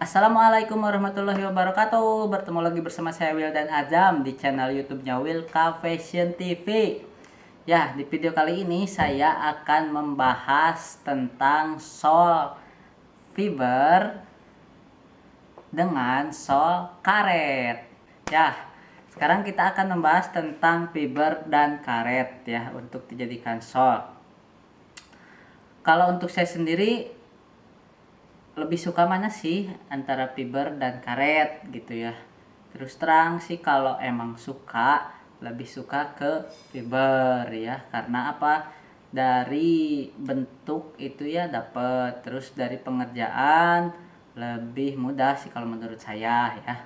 Assalamualaikum warahmatullahi wabarakatuh. Bertemu lagi bersama saya Will dan Azam di channel YouTube-nya Wilka Fashion TV. Ya, di video kali ini saya akan membahas tentang shawl fiber dengan shawl karet. Ya, sekarang kita akan membahas tentang fiber dan karet ya untuk dijadikan shawl. Kalau untuk saya sendiri lebih suka mana sih antara fiber dan karet gitu ya. Terus terang sih kalau emang suka lebih suka ke fiber ya, karena apa, dari bentuk itu ya dapet, terus dari pengerjaan lebih mudah sih kalau menurut saya ya.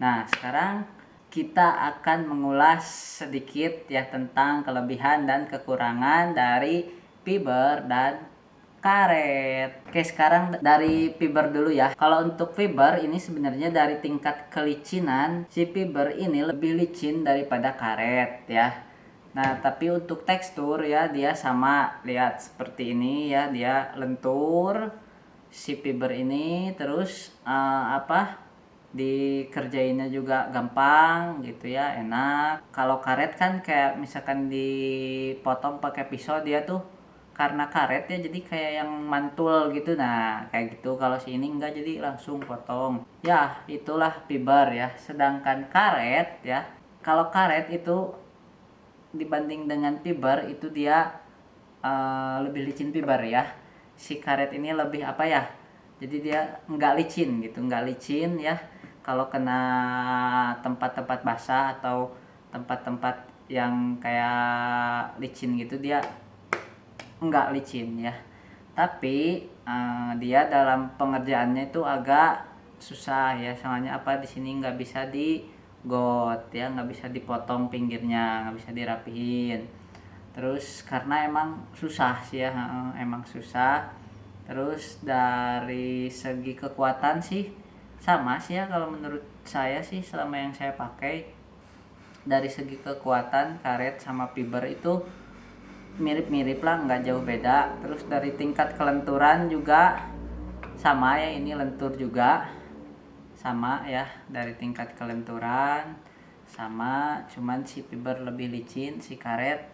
Nah sekarang kita akan mengulas sedikit ya tentang kelebihan dan kekurangan dari fiber dan karet. Oke, sekarang dari fiber dulu ya. Kalau untuk fiber ini sebenarnya dari tingkat kelicinan, si fiber ini lebih licin daripada karet ya. Nah, tapi untuk tekstur ya dia sama. Lihat seperti ini ya, dia lentur si fiber ini, terus dikerjainnya juga gampang gitu ya, enak. Kalau karet kan kayak misalkan dipotong pakai pisau, dia tuh karena karet ya jadi kayak yang mantul gitu. Nah kayak gitu, kalau si ini enggak, jadi langsung potong ya. Itulah fiber ya. Sedangkan karet ya, kalau karet itu dibanding dengan fiber itu dia lebih licin fiber ya. Si karet ini lebih apa ya, jadi dia enggak licin gitu, enggak licin ya. Kalau kena tempat-tempat basah atau tempat-tempat yang kayak licin gitu, dia enggak licin ya. Tapi dia dalam pengerjaannya itu agak susah ya, soalnya apa, di sini nggak bisa digot ya, nggak bisa dipotong pinggirnya, nggak bisa dirapihin. Terus karena emang susah sih ya, emang susah. Terus dari segi kekuatan sih sama sih ya, kalau menurut saya sih selama yang saya pakai. Dari segi kekuatan karet sama fiber itu mirip-mirip lah, nggak jauh beda. Terus dari tingkat kelenturan juga sama ya, ini lentur juga sama ya, dari tingkat kelenturan sama, cuman si fiber lebih licin, si karet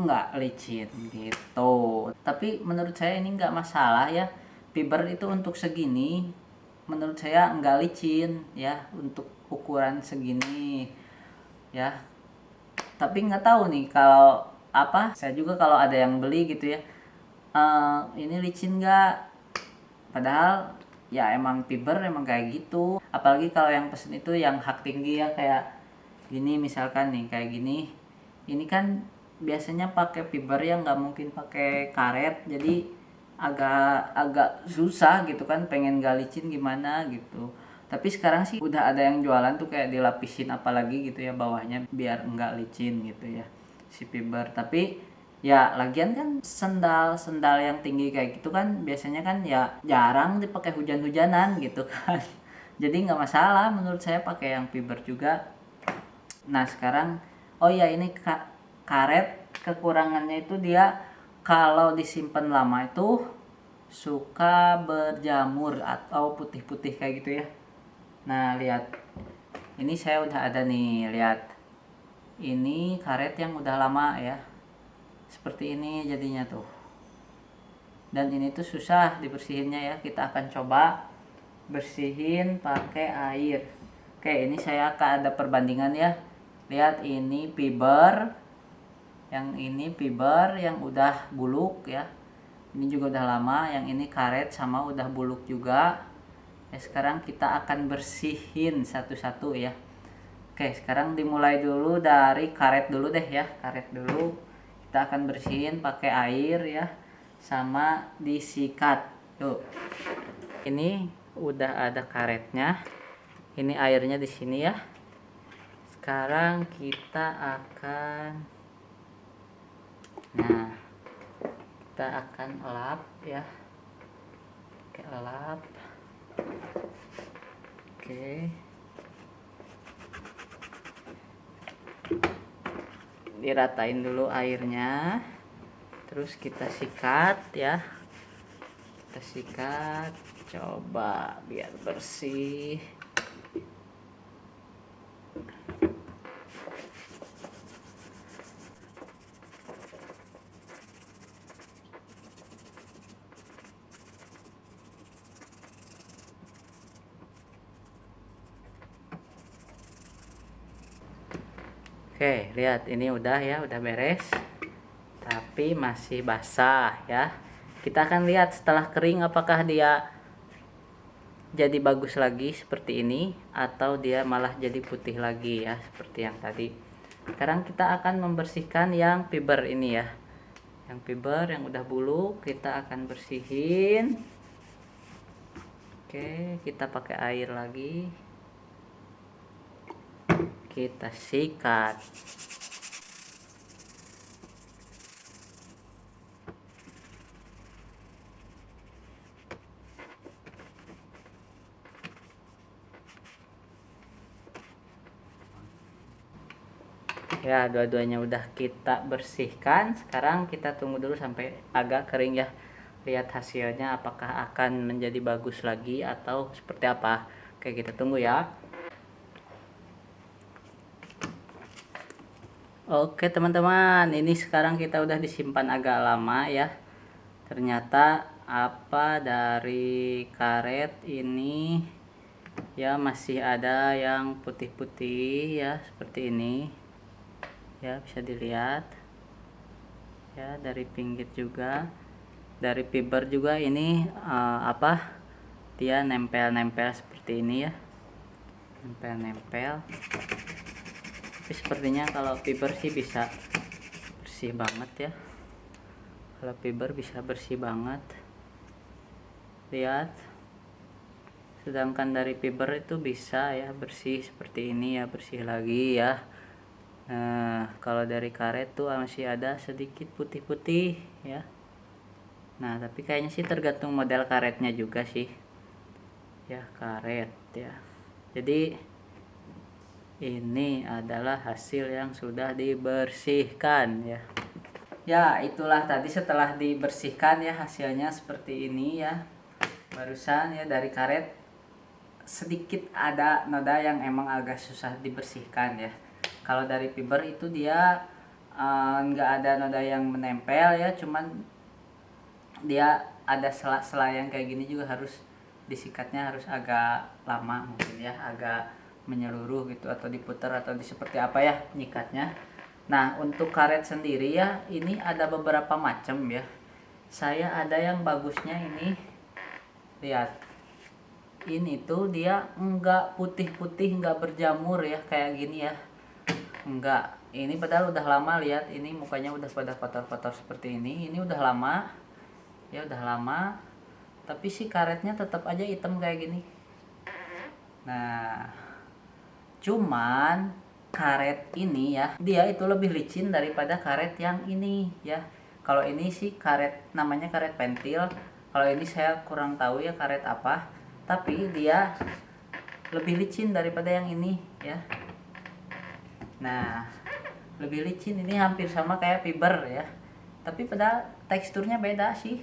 nggak licin gitu. Tapi menurut saya ini nggak masalah ya, fiber itu untuk segini menurut saya nggak licin ya, untuk ukuran segini ya. Tapi nggak tahu nih kalau apa, saya juga kalau ada yang beli gitu ya, ini licin nggak, padahal ya emang fiber emang kayak gitu. Apalagi kalau yang pesen itu yang hak tinggi ya, kayak gini misalkan nih, kayak gini, ini kan biasanya pakai fiber yang nggak mungkin pakai karet, jadi agak agak susah gitu kan, pengen gak licin gimana gitu. Tapi sekarang sih udah ada yang jualan tuh kayak dilapisin apalagi gitu ya bawahnya, biar enggak licin gitu ya si fiber. Tapi ya lagian kan sendal yang tinggi kayak gitu kan biasanya kan ya jarang dipakai hujan-hujanan gitu kan. Jadi nggak masalah menurut saya pakai yang fiber juga. Nah sekarang, oh ya ini karet kekurangannya itu dia kalau disimpan lama itu suka berjamur atau putih-putih kayak gitu ya. Nah lihat, ini saya udah ada nih, lihat, ini karet yang udah lama ya, seperti ini jadinya tuh. Dan ini tuh susah dibersihinnya ya, kita akan coba bersihin pakai air. Oke, ini saya akan ada perbandingan ya. Lihat, ini fiber, yang ini fiber yang udah buluk ya, ini juga udah lama. Yang ini karet sama udah buluk juga ya. Sekarang kita akan bersihin satu-satu ya. Oke, sekarang dimulai dulu dari karet dulu deh ya. Karet dulu kita akan bersihin pakai air ya, sama disikat. Tuh, ini udah ada karetnya, ini airnya di sini ya. Sekarang kita akan, nah kita akan lap ya, pakai lap. Oke, diratain dulu airnya, terus kita sikat ya, kita sikat Coba biar bersih. Oke, lihat ini udah ya, udah beres. Tapi masih basah ya. Kita akan lihat setelah kering apakah dia jadi bagus lagi seperti ini atau dia malah jadi putih lagi ya, seperti yang tadi. Sekarang kita akan membersihkan yang fiber ini ya. Yang fiber yang udah bulu kita akan bersihin. Oke, kita pakai air lagi. Kita sikat. Ya, dua-duanya udah kita bersihkan. Sekarang kita tunggu dulu sampai agak kering ya. Lihat hasilnya apakah akan menjadi bagus lagi atau seperti apa. Oke, kita tunggu ya. Oke teman-teman, ini sekarang kita udah disimpan agak lama ya. Ternyata apa dari karet ini ya masih ada yang putih-putih ya, seperti ini. Ya, bisa dilihat. Ya, dari pinggir juga. Dari fiber juga ini dia nempel-nempel seperti ini ya. Nempel-nempel. Tapi sepertinya kalau fiber sih bisa bersih banget ya. Kalau fiber bisa bersih banget. Lihat. Sedangkan dari fiber itu bisa ya bersih seperti ini ya, bersih lagi ya. Nah, kalau dari karet tuh masih ada sedikit putih-putih ya. Nah, tapi kayaknya sih tergantung model karetnya juga sih. Ya, karet ya. Jadi ini adalah hasil yang sudah dibersihkan ya. Ya, itulah tadi setelah dibersihkan ya hasilnya seperti ini ya. Barusan ya dari karet sedikit ada noda yang emang agak susah dibersihkan ya. Kalau dari fiber itu dia nggak ada noda yang menempel ya, cuman dia ada sela-sela yang kayak gini juga harus disikatnya harus agak lama mungkin ya, agak menyeluruh gitu atau diputar atau seperti apa ya nyikatnya. Nah, untuk karet sendiri ya ini ada beberapa macam ya. Saya ada yang bagusnya ini. Lihat. Ini tuh dia enggak putih-putih, enggak berjamur ya kayak gini ya. Enggak. Ini padahal udah lama, lihat ini mukanya udah pada kotor-kotor seperti ini. Ini udah lama. Ya udah lama. Tapi si karetnya tetap aja hitam kayak gini. Nah, cuman karet ini ya, dia itu lebih licin daripada karet yang ini ya. Kalau ini sih karet namanya karet pentil. Kalau ini saya kurang tahu ya karet apa. Tapi dia lebih licin daripada yang ini ya. Nah, lebih licin, ini hampir sama kayak fiber ya. Tapi pada teksturnya beda sih.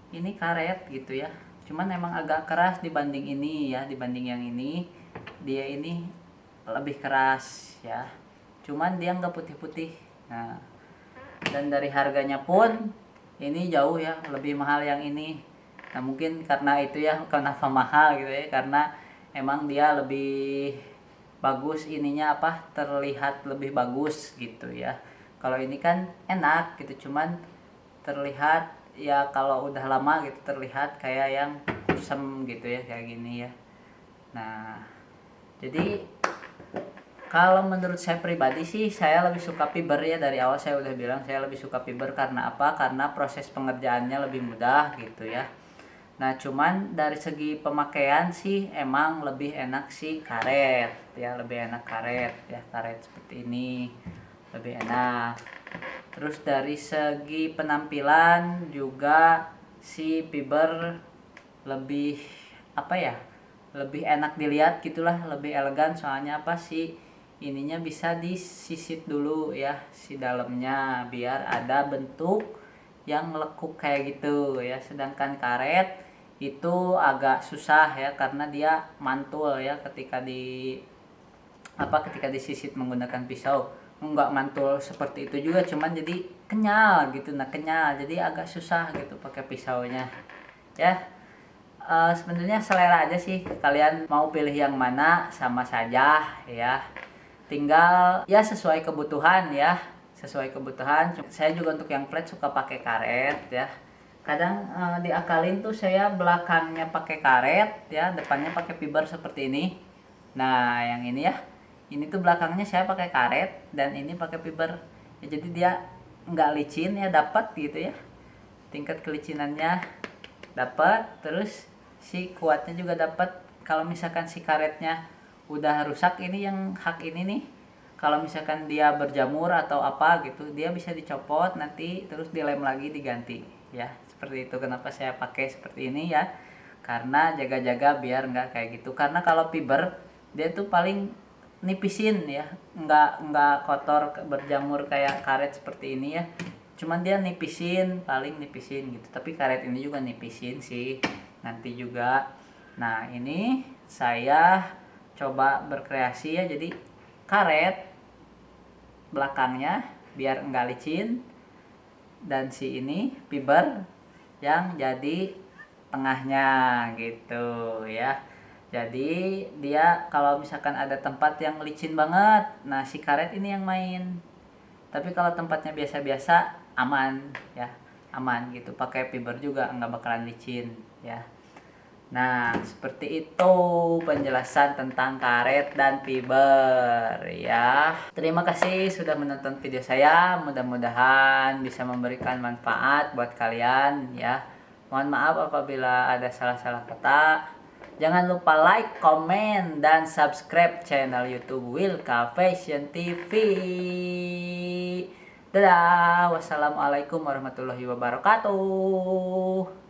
Ini karet gitu ya. Cuman emang agak keras dibanding ini ya, dibanding yang ini. Dia ini lebih keras ya. Cuman dia nggak putih-putih. Nah, dan dari harganya pun ini jauh ya, lebih mahal yang ini. Nah, mungkin karena itu ya kenapa mahal gitu ya, karena emang dia lebih bagus ininya terlihat lebih bagus gitu ya. Kalau ini kan enak gitu, cuman terlihat ya kalau udah lama gitu terlihat kayak yang kusem gitu ya, kayak gini ya. Nah, jadi kalau menurut saya pribadi sih saya lebih suka fiber ya. Dari awal saya udah bilang saya lebih suka fiber karena apa? Karena proses pengerjaannya lebih mudah gitu ya. Nah, cuman dari segi pemakaian sih emang lebih enak sih karet ya, lebih enak karet ya, karet seperti ini lebih enak. Terus dari segi penampilan juga si fiber lebih lebih enak dilihat gitulah, lebih elegan. Soalnya sih ininya bisa disisit dulu ya si dalamnya biar ada bentuk yang melekuk kayak gitu ya. Sedangkan karet itu agak susah ya, karena dia mantul ya ketika disisit menggunakan pisau. Enggak mantul seperti itu juga, cuman jadi kenyal gitu. Nah, kenyal jadi agak susah gitu pakai pisaunya ya. Sebenarnya selera aja sih, kalian mau pilih yang mana sama saja ya, tinggal ya sesuai kebutuhan ya, sesuai kebutuhan. Saya juga untuk yang flat suka pakai karet ya. Kadang diakalin tuh saya belakangnya pakai karet ya, depannya pakai fiber seperti ini. Nah, yang ini ya, ini tuh belakangnya saya pakai karet dan ini pakai fiber ya, jadi dia nggak licin ya, dapat gitu ya, tingkat kelicinannya dapat, terus si kuatnya juga dapat. Kalau misalkan si karetnya udah rusak, ini yang hak ini nih, kalau misalkan dia berjamur atau apa gitu, dia bisa dicopot nanti terus dilem lagi, diganti ya, seperti itu. Kenapa saya pakai seperti ini ya, karena jaga-jaga biar nggak kayak gitu. Karena kalau fiber dia tuh paling nipisin ya, nggak kotor berjamur kayak karet seperti ini ya, cuman dia nipisin, paling nipisin gitu. Tapi karet ini juga nipisin sih nanti juga. Nah, ini saya coba berkreasi ya, jadi karet belakangnya biar enggak licin, dan si ini fiber yang jadi tengahnya gitu ya. Jadi dia kalau misalkan ada tempat yang licin banget, nah si karet ini yang main. Tapi kalau tempatnya biasa-biasa, aman ya, aman gitu, pakai fiber juga nggak bakalan licin ya. Nah, seperti itu penjelasan tentang karet dan fiber ya. Terima kasih sudah menonton video saya. Mudah-mudahan bisa memberikan manfaat buat kalian ya. Mohon maaf apabila ada salah-salah kata. Jangan lupa like, komen, dan subscribe channel YouTube Wilka Fashion TV. Dadah. Wassalamualaikum warahmatullahi wabarakatuh.